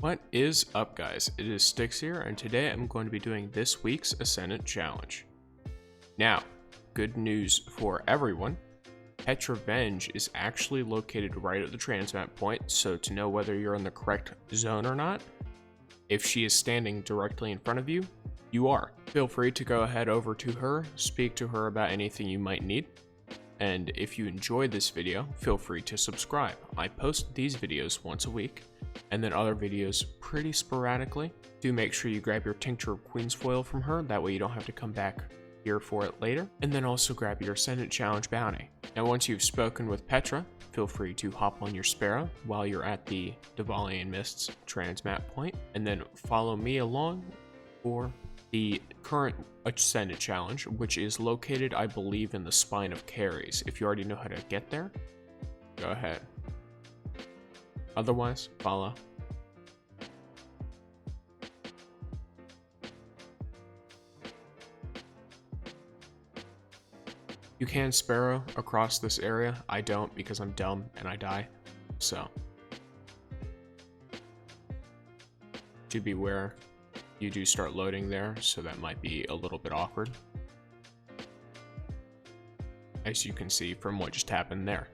What is up, guys? It is Styx here, and today I'm going to be doing this week's Ascendant challenge. Now, good news for everyone, Fatebringer is actually located right at the transmat point, so to know whether you're in the correct zone or not, if she is standing directly in front of you, you are. Feel free to go ahead over to her, speak to her about anything you might need. And if you enjoyed this video, feel free to subscribe. I post these videos once a week, and then other videos pretty sporadically. Do make sure you grab your Tincture of Queen's Foil from her, that way you don't have to come back here for it later. And then also grab your Ascendant Challenge bounty. Now once you've spoken with Petra, feel free to hop on your Sparrow while you're at the Duvalian Mists transmat point, and then follow me along for the current Ascendant challenge, which is located, I believe, in the spine of Cayde. If you already know how to get there, go ahead. Otherwise, follow. You can Sparrow across this area. I don't because I'm dumb and I die, so do beware. You do start loading there, so that might be a little bit awkward, as you can see from what just happened there.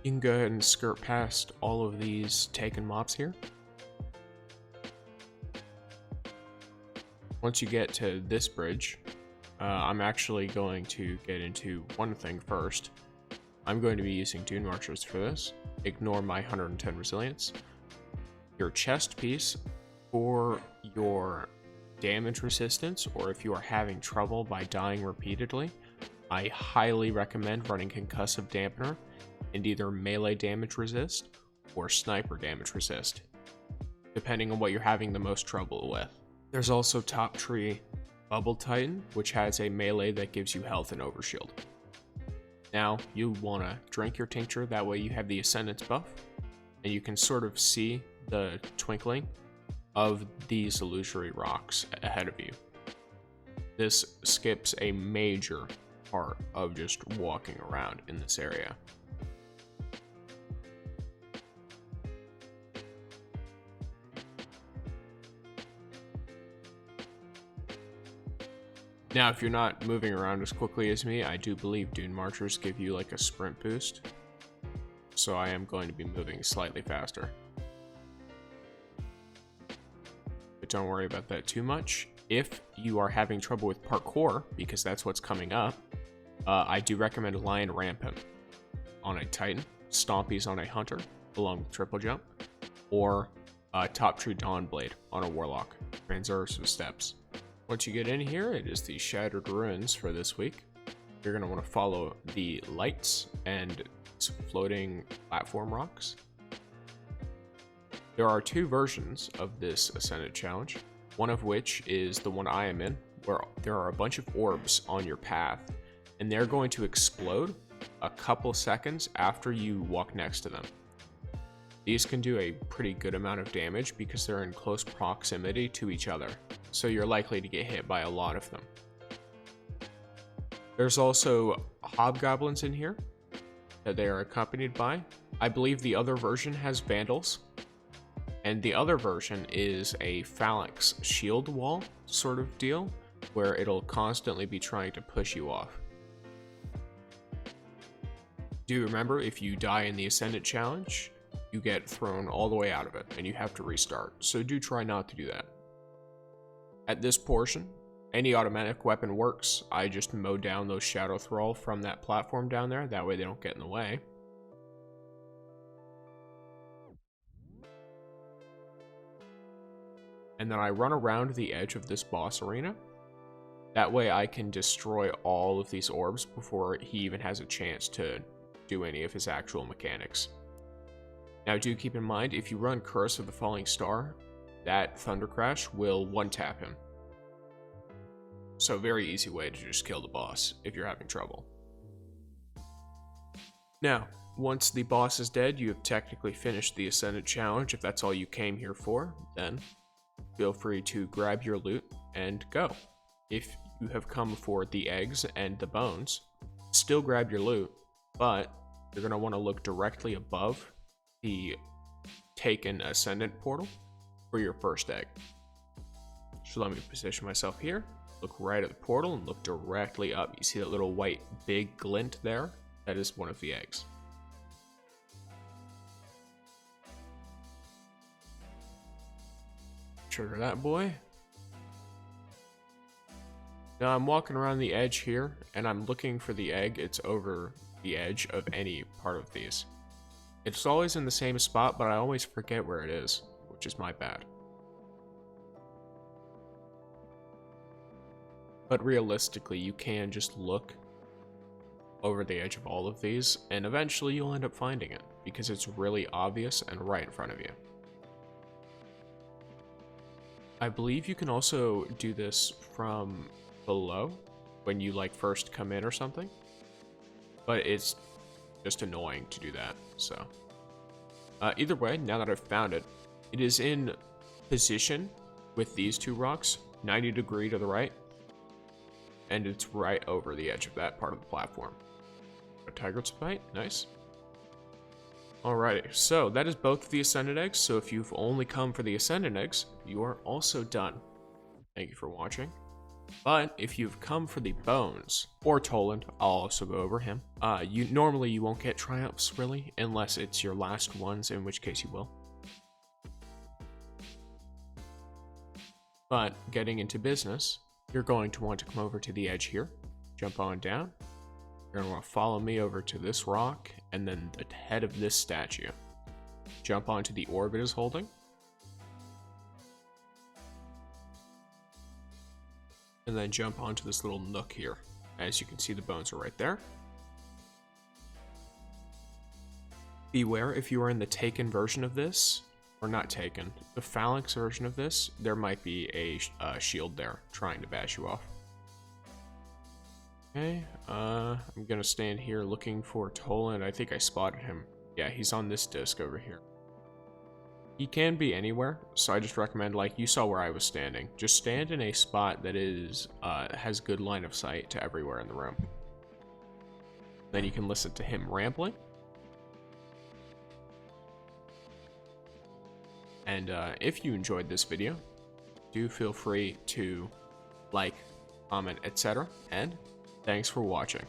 You can go ahead and skirt past all of these taken mobs here. Once you get to this bridge, I'm actually going to get into one thing first. I'm going to be using Dune Marchers for this. Ignore my 110 resilience. Your chest piece for your damage resistance, or if you are having trouble by dying repeatedly, I highly recommend running Concussive Dampener and either melee damage resist or sniper damage resist, depending on what you're having the most trouble with. There's also Top Tree Bubble Titan, which has a melee that gives you health and overshield. Now, you want to drink your tincture, that way you have the Ascendance buff, and you can sort of see the twinkling of these illusory rocks ahead of you. This skips a major part of just walking around in this area. Now, if you're not moving around as quickly as me, I do believe Dune Marchers give you like a sprint boost, so I am going to be moving slightly faster. But don't worry about that too much. If you are having trouble with parkour, because that's what's coming up, I do recommend Lion Rampant on a Titan, Stompies on a Hunter, along with Triple Jump, or Top True Dawnblade on a Warlock, Transverse Steps. Once you get in here, it is the Shattered Ruins for this week. You're going to want to follow the lights and floating platform rocks. There are two versions of this Ascendant challenge, one of which is the one I am in, where there are a bunch of orbs on your path, and they're going to explode a couple seconds after you walk next to them. These can do a pretty good amount of damage because they're in close proximity to each other, so you're likely to get hit by a lot of them. There's also hobgoblins in here that they are accompanied by. I believe the other version has vandals, and the other version is a phalanx shield wall sort of deal, where it'll constantly be trying to push you off. Do remember, if you die in the Ascendant challenge, you get thrown all the way out of it, and you have to restart, so do try not to do that. At this portion, any automatic weapon works. I just mow down those Shadow Thrall from that platform down there, that way they don't get in the way. And then I run around the edge of this boss arena. That way I can destroy all of these orbs before he even has a chance to do any of his actual mechanics. Now do keep in mind, if you run Curse of the Falling Star, that Thunder Crash will one-tap him. So very easy way to just kill the boss if you're having trouble. Now, once the boss is dead, you have technically finished the Ascendant challenge. If that's all you came here for, then feel free to grab your loot and go. If you have come for the eggs and the bones, still grab your loot, but you're going to want to look directly above the taken Ascendant portal for your first egg. So let me position myself here, look right at the portal and look directly up. You see that little white big glint there? That is one of the eggs. Trigger that boy. Now I'm walking around the edge here and I'm looking for the egg. It's over the edge of any part of these. It's always in the same spot, but I always forget where it is, which is my bad. But realistically, you can just look over the edge of all of these, and eventually you'll end up finding it, because it's really obvious and right in front of you. I believe you can also do this from below, when you like first come in or something, but it's just annoying to do that, so. Either way, now that I've found it, it is in position with these two rocks, 90 degrees to the right, and it's right over the edge of that part of the platform. A Tigerspite, nice. Alrighty, so that is both of the Ascendant eggs, so if you've only come for the Ascendant eggs, you are also done. Thank you for watching. But if you've come for the bones, or Toland, I'll also go over him. Normally you won't get triumphs really, unless it's your last ones, in which case you will. But getting into business, you're going to want to come over to the edge here, jump on down. You're going to want to follow me over to this rock, and then the head of this statue. Jump onto the orb it is holding. And then jump onto this little nook here. As you can see, the bones are right there. Beware, if you are in the taken version of this, or not taken, the phalanx version of this, there might be a shield there trying to bash you off. Okay, I'm gonna stand here looking for Toland. I think I spotted him. Yeah, he's on this disc over here. He can be anywhere, so I just recommend, like you saw where I was standing, just stand in a spot that is has good line of sight to everywhere in the room. Then you can listen to him rambling. And if you enjoyed this video, do feel free to like, comment, etc. And thanks for watching.